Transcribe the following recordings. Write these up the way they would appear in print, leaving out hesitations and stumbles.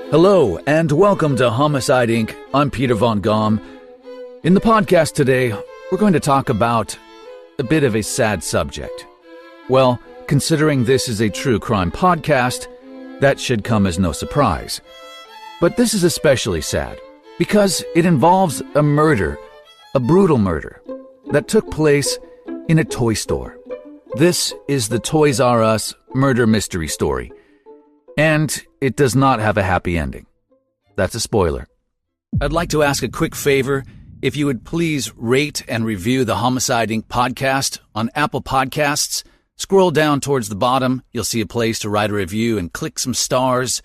Hello, and welcome to Homicide Inc. I'm Peter Von Gomm. In the podcast today, we're going to talk about a bit of a sad subject. Well, considering this is a true crime podcast, that should come as no surprise. But this is especially sad because it involves a murder, a brutal murder, that took place in a toy store. This is the Toys R Us murder mystery story. And it does not have a happy ending. That's a spoiler. I'd like to ask a quick favor. If you would please rate and review the Homicide Inc podcast on Apple Podcasts. Scroll down towards the bottom. You'll see a place to write a review and click some stars.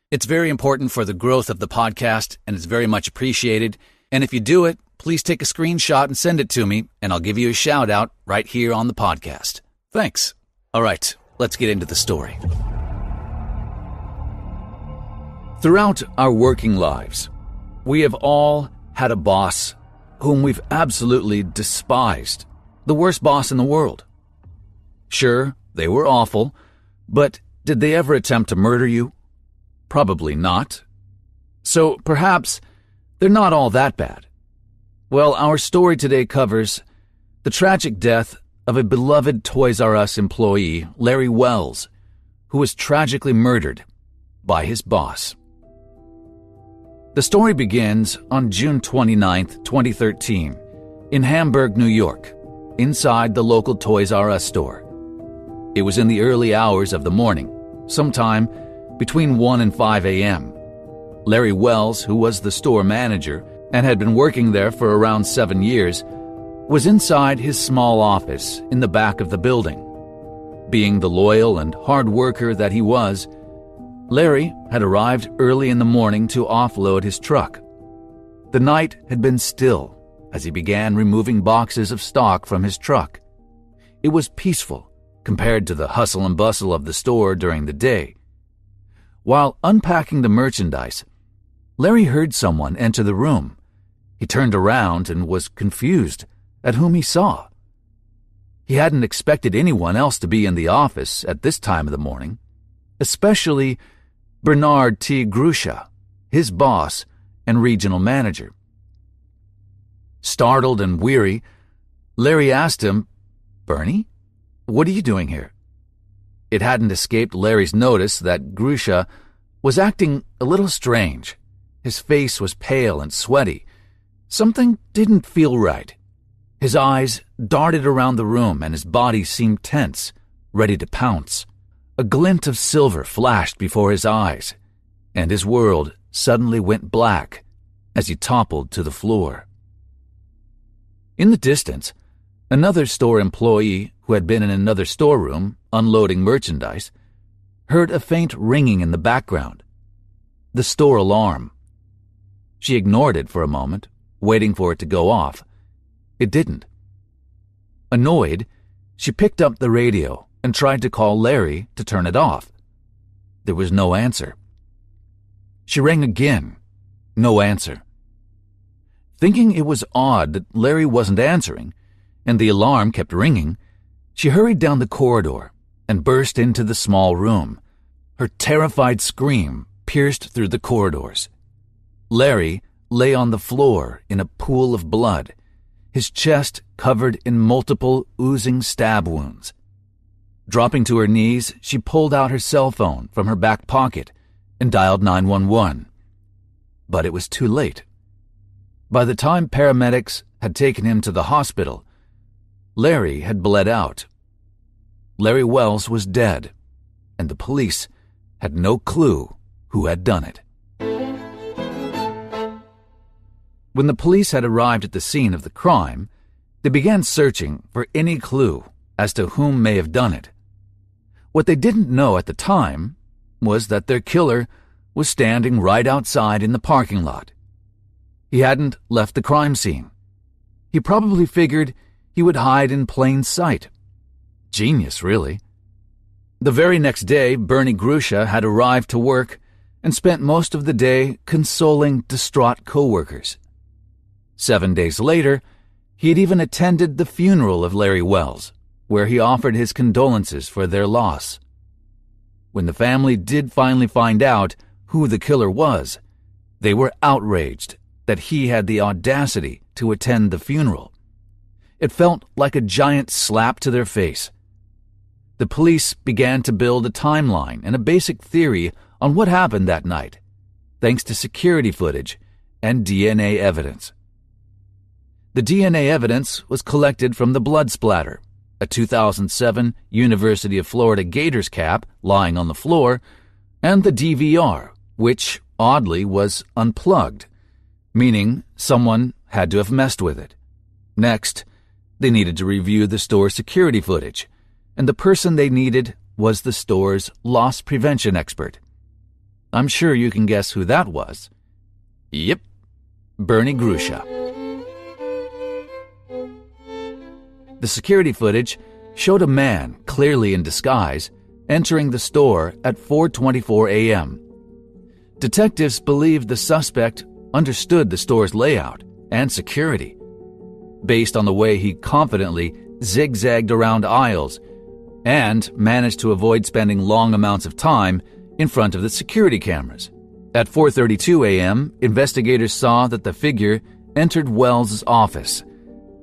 It's very important for the growth of the podcast, and it's very much appreciated. And if you do it, please take a screenshot and send it to me, and I'll give you a shout out right here on the podcast. Thanks. All right, let's get into the story. Throughout our working lives, we have all had a boss whom we've absolutely despised, the worst boss in the world. Sure, they were awful, but did they ever attempt to murder you? Probably not. So perhaps they're not all that bad. Well, our story today covers the tragic death of a beloved Toys R Us employee, Larry Wells, who was tragically murdered by his boss. The story begins on June 29th, 2013, in Hamburg, New York, inside the local Toys R Us store. It was in the early hours of the morning, sometime between 1 and 5 a.m. Larry Wells, who was the store manager and had been working there for around 7 years, was inside his small office in the back of the building. Being the loyal and hard worker that he was, Larry had arrived early in the morning to offload his truck. The night had been still as he began removing boxes of stock from his truck. It was peaceful compared to the hustle and bustle of the store during the day. While unpacking the merchandise, Larry heard someone enter the room. He turned around and was confused at whom he saw. He hadn't expected anyone else to be in the office at this time of the morning, especially Bernard T. Grucha, his boss and regional manager. Startled and weary, Larry asked him, "Bernie, what are you doing here?" It hadn't escaped Larry's notice that Grucha was acting a little strange. His face was pale and sweaty. Something didn't feel right. His eyes darted around the room and his body seemed tense, ready to pounce. A glint of silver flashed before his eyes, and his world suddenly went black as he toppled to the floor. In the distance, another store employee who had been in another storeroom unloading merchandise heard a faint ringing in the background. The store alarm. She ignored it for a moment, waiting for it to go off. It didn't. Annoyed, she picked up the radio and tried to call Larry to turn it off. There was no answer. She rang again. No answer. Thinking it was odd that Larry wasn't answering, and the alarm kept ringing, she hurried down the corridor and burst into the small room. Her terrified scream pierced through the corridors. Larry lay on the floor in a pool of blood, his chest covered in multiple oozing stab wounds. Dropping to her knees, she pulled out her cell phone from her back pocket and dialed 911. But it was too late. By the time paramedics had taken him to the hospital, Larry had bled out. Larry Wells was dead, and the police had no clue who had done it. When the police had arrived at the scene of the crime, they began searching for any clue as to whom may have done it. What they didn't know at the time was that their killer was standing right outside in the parking lot. He hadn't left the crime scene. He probably figured he would hide in plain sight. Genius, really. The very next day, Bernie Grucha had arrived to work and spent most of the day consoling distraught coworkers. 7 days later, he had even attended the funeral of Larry Wells, where he offered his condolences for their loss. When the family did finally find out who the killer was, they were outraged that he had the audacity to attend the funeral. It felt like a giant slap to their face. The police began to build a timeline and a basic theory on what happened that night, thanks to security footage and DNA evidence. The DNA evidence was collected from the blood splatter, a 2007 University of Florida Gators cap lying on the floor, and the DVR, which, oddly, was unplugged, meaning someone had to have messed with it. Next, they needed to review the store's security footage, and the person they needed was the store's loss prevention expert. I'm sure you can guess who that was. Yep, Bernie Grucha. The security footage showed a man, clearly in disguise, entering the store at 4:24 a.m. Detectives believed the suspect understood the store's layout and security, based on the way he confidently zigzagged around aisles and managed to avoid spending long amounts of time in front of the security cameras. At 4:32 a.m., investigators saw that the figure entered Wells' office.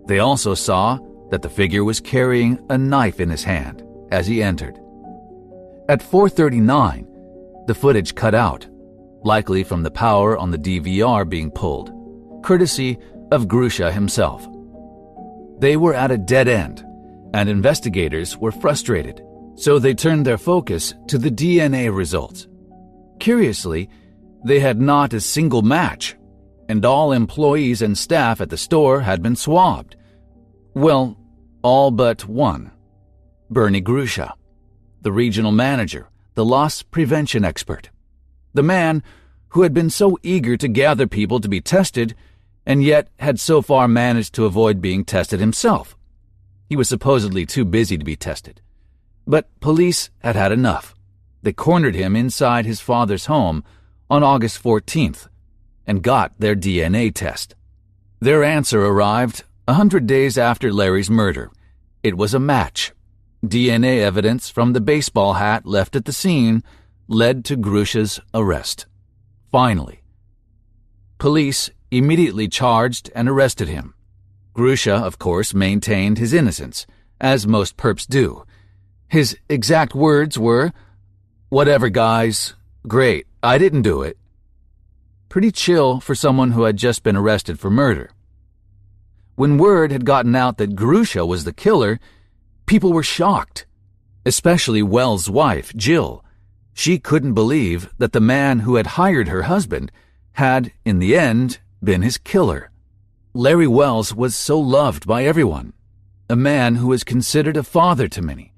They also saw that the figure was carrying a knife in his hand as he entered. At 4:39, the footage cut out, likely from the power on the DVR being pulled, courtesy of Grucha himself. They were at a dead end, and investigators were frustrated, so they turned their focus to the DNA results. Curiously, they had not a single match, and all employees and staff at the store had been swabbed. Well, all but one, Bernie Grucha, the regional manager, the loss prevention expert, the man who had been so eager to gather people to be tested and yet had so far managed to avoid being tested himself. He was supposedly too busy to be tested. But police had had enough. They cornered him inside his father's home on August 14th and got their DNA test. Their answer arrived 100 days after Larry's murder. It was a match. DNA evidence from the baseball hat left at the scene led to Grucha's arrest. Finally, police immediately charged and arrested him. Grucha, of course, maintained his innocence, as most perps do. His exact words were, "Whatever, guys. Great. I didn't do it." Pretty chill for someone who had just been arrested for murder. When word had gotten out that Grucha was the killer, people were shocked, especially Wells' wife, Jill. She couldn't believe that the man who had hired her husband had, in the end, been his killer. Larry Wells was so loved by everyone. A man who was considered a father to many,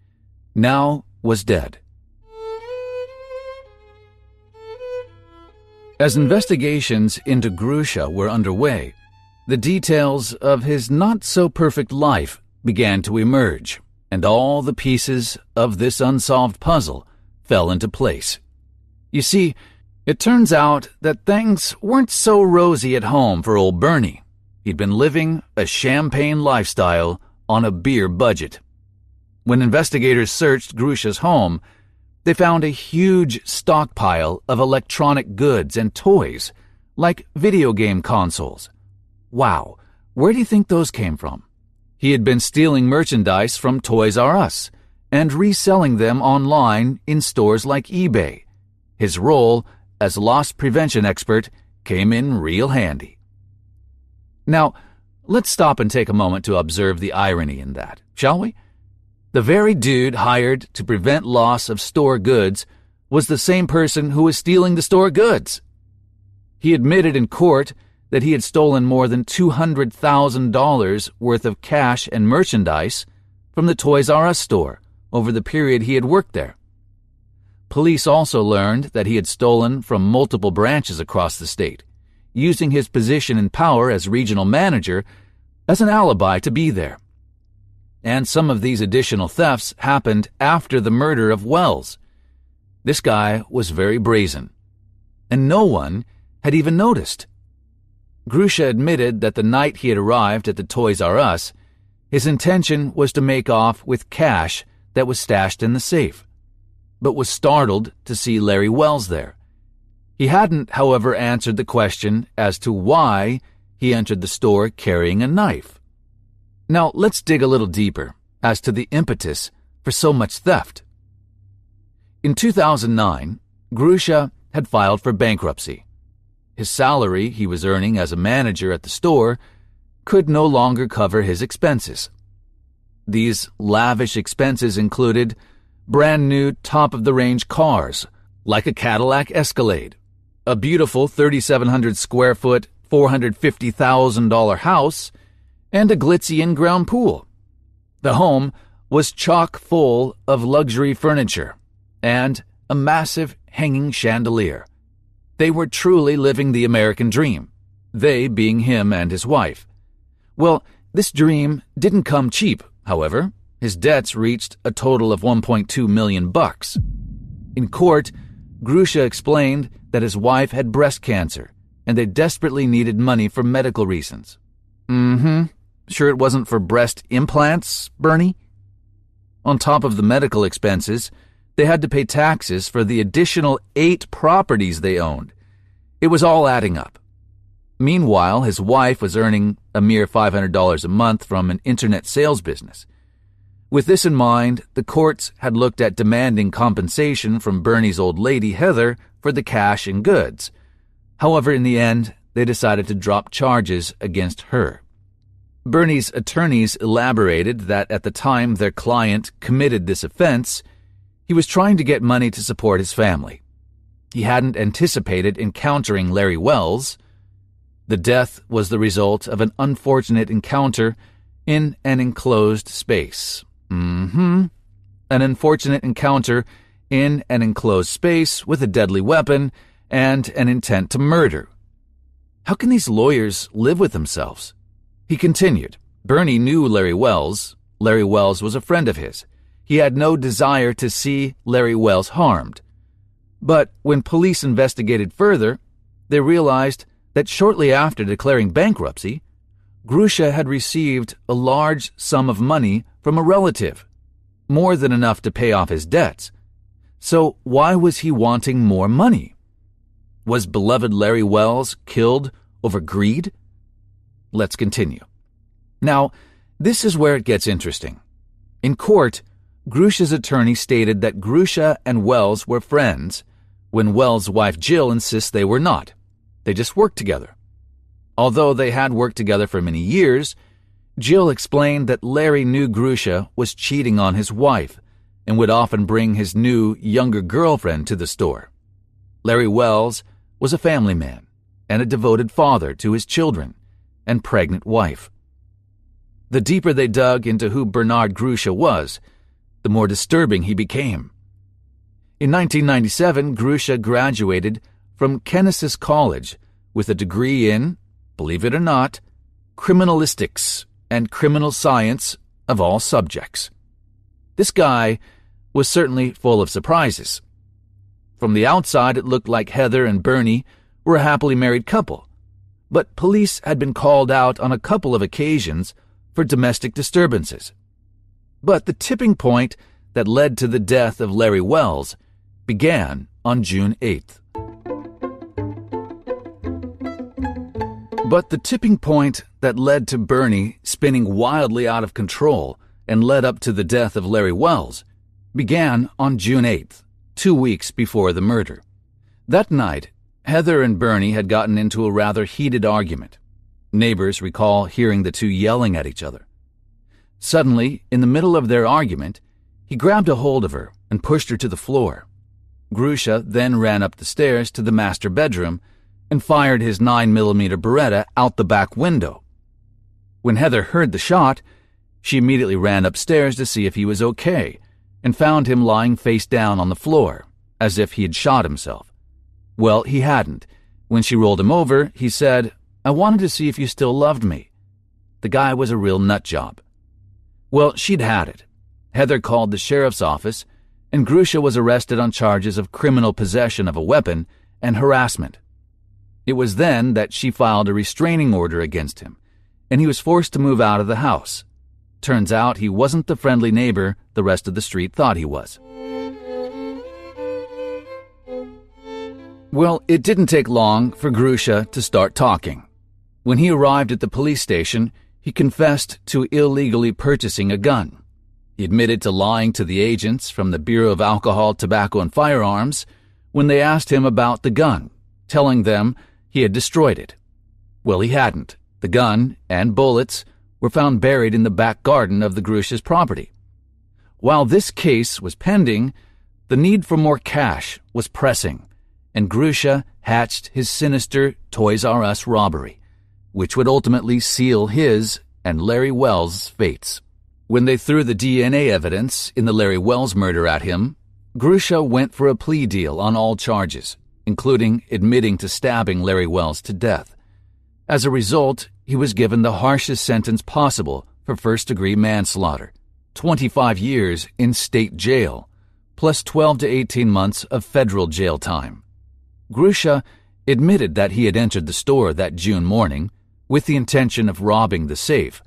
now was dead. As investigations into Grucha were underway, the details of his not-so-perfect life began to emerge, and all the pieces of this unsolved puzzle fell into place. You see, it turns out that things weren't so rosy at home for old Bernie. He'd been living a champagne lifestyle on a beer budget. When investigators searched Grucha's home, they found a huge stockpile of electronic goods and toys, like video game consoles. Wow, where do you think those came from? He had been stealing merchandise from Toys R Us and reselling them online in stores like eBay. His role as loss prevention expert came in real handy. Now, let's stop and take a moment to observe the irony in that, shall we? The very dude hired to prevent loss of store goods was the same person who was stealing the store goods. He admitted in court that he had stolen more than $200,000 worth of cash and merchandise from the Toys R Us store over the period he had worked there. Police also learned that he had stolen from multiple branches across the state, using his position and power as regional manager as an alibi to be there. And some of these additional thefts happened after the murder of Wells. This guy was very brazen, and no one had even noticed. Grucha admitted that the night he had arrived at the Toys R Us, his intention was to make off with cash that was stashed in the safe, but was startled to see Larry Wells there. He hadn't, however, answered the question as to why he entered the store carrying a knife. Now, let's dig a little deeper as to the impetus for so much theft. In 2009, Grucha had filed for bankruptcy. His salary he was earning as a manager at the store could no longer cover his expenses. These lavish expenses included brand new top-of-the-range cars, like a Cadillac Escalade, a beautiful 3,700 square foot, $450,000 house, and a glitzy in-ground pool. The home was chock full of luxury furniture and a massive hanging chandelier. They were truly living the American dream, they being him and his wife. Well, this dream didn't come cheap, however. His debts reached a total of $1.2 million. In court, Grucha explained that his wife had breast cancer and they desperately needed money for medical reasons. Sure it wasn't for breast implants, Bernie? On top of the medical expenses, they had to pay taxes for the additional 8 properties they owned. It was all adding up. Meanwhile, his wife was earning a mere $500 a month from an internet sales business. With this in mind, the courts had looked at demanding compensation from Bernie's old lady, Heather, for the cash and goods. However, in the end, they decided to drop charges against her. Bernie's attorneys elaborated that at the time their client committed this offense, he was trying to get money to support his family. He hadn't anticipated encountering Larry Wells. The death was the result of an unfortunate encounter in an enclosed space. An unfortunate encounter in an enclosed space with a deadly weapon and an intent to murder. How can these lawyers live with themselves? He continued. Bernie knew Larry Wells. Larry Wells was a friend of his. He had no desire to see Larry Wells harmed. But when police investigated further, they realized that shortly after declaring bankruptcy, Grucha had received a large sum of money from a relative, more than enough to pay off his debts. So why was he wanting more money? Was beloved Larry Wells killed over greed? Let's continue. Now, this is where it gets interesting. In court, Grucha's attorney stated that Grucha and Wells were friends, when Wells' wife Jill insists they were not. They just worked together. Although they had worked together for many years, Jill explained that Larry knew Grucha was cheating on his wife and would often bring his new, younger girlfriend to the store. Larry Wells was a family man and a devoted father to his children and pregnant wife. The deeper they dug into who Bernard Grucha was, the more disturbing he became. In 1997, Grucha graduated from Kansas College with a degree in, believe it or not, criminalistics and criminal science of all subjects. This guy was certainly full of surprises. From the outside, it looked like Heather and Bernie were a happily married couple, but police had been called out on a couple of occasions for domestic disturbances. But the tipping point that led to the death of Larry Wells began on June 8th. But the tipping point that led to Bernie spinning wildly out of control and led up to the death of Larry Wells began on June 8th, 2 weeks before the murder. That night, Heather and Bernie had gotten into a rather heated argument. Neighbors recall hearing the two yelling at each other. Suddenly, in the middle of their argument, he grabbed a hold of her and pushed her to the floor. Grucha then ran up the stairs to the master bedroom and fired his 9mm Beretta out the back window. When Heather heard the shot, she immediately ran upstairs to see if he was okay and found him lying face down on the floor, as if he had shot himself. Well, he hadn't. When she rolled him over, he said, "I wanted to see if you still loved me." The guy was a real nut job. Well, she'd had it. Heather called the sheriff's office, and Grucha was arrested on charges of criminal possession of a weapon and harassment. It was then that she filed a restraining order against him, and he was forced to move out of the house. Turns out he wasn't the friendly neighbor the rest of the street thought he was. Well, it didn't take long for Grucha to start talking. When he arrived at the police station, he confessed to illegally purchasing a gun. He admitted to lying to the agents from the Bureau of Alcohol, Tobacco, and Firearms when they asked him about the gun, telling them he had destroyed it. Well, he hadn't. The gun and bullets were found buried in the back garden of the Grucha's property. While this case was pending, the need for more cash was pressing, and Grucha hatched his sinister Toys R Us robbery, which would ultimately seal his and Larry Wells' fates. When they threw the DNA evidence in the Larry Wells murder at him, Grucha went for a plea deal on all charges, including admitting to stabbing Larry Wells to death. As a result, he was given the harshest sentence possible for first-degree manslaughter, 25 years in state jail, plus 12 to 18 months of federal jail time. Grucha admitted that he had entered the store that June morning with the intention of robbing the safe,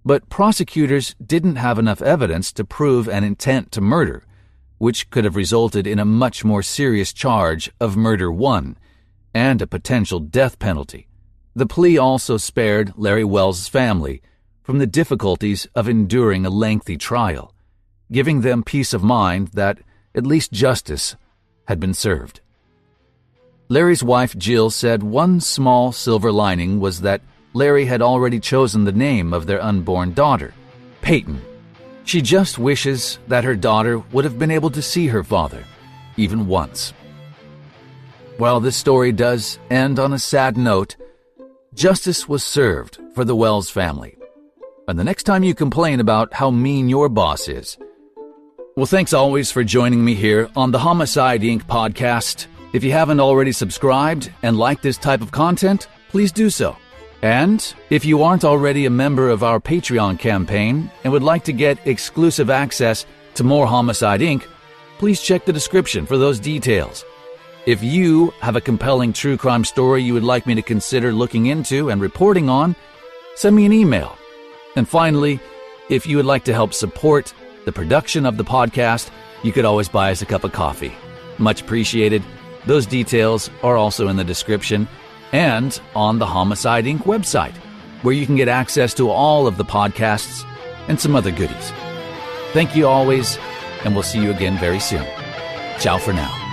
but prosecutors didn't have enough evidence to prove an intent to murder, which could have resulted in a much more serious charge of murder one and a potential death penalty. The plea also spared Larry Wells' family from the difficulties of enduring a lengthy trial, giving them peace of mind that at least justice had been served. Larry's wife Jill said one small silver lining was that Larry had already chosen the name of their unborn daughter, Peyton. She just wishes that her daughter would have been able to see her father, even once. While this story does end on a sad note, justice was served for the Wells family. And the next time you complain about how mean your boss is. Well, thanks always for joining me here on the Homicide Inc podcast. If you haven't already subscribed and like this type of content, please do so. And if you aren't already a member of our Patreon campaign and would like to get exclusive access to more Homicide Inc., please check the description for those details. If you have a compelling true crime story you would like me to consider looking into and reporting on, send me an email. And finally, if you would like to help support the production of the podcast, you could always buy us a cup of coffee. Much appreciated. Those details are also in the description and on the Homicide Inc website, where you can get access to all of the podcasts and some other goodies. Thank you always, and we'll see you again very soon. Ciao for now.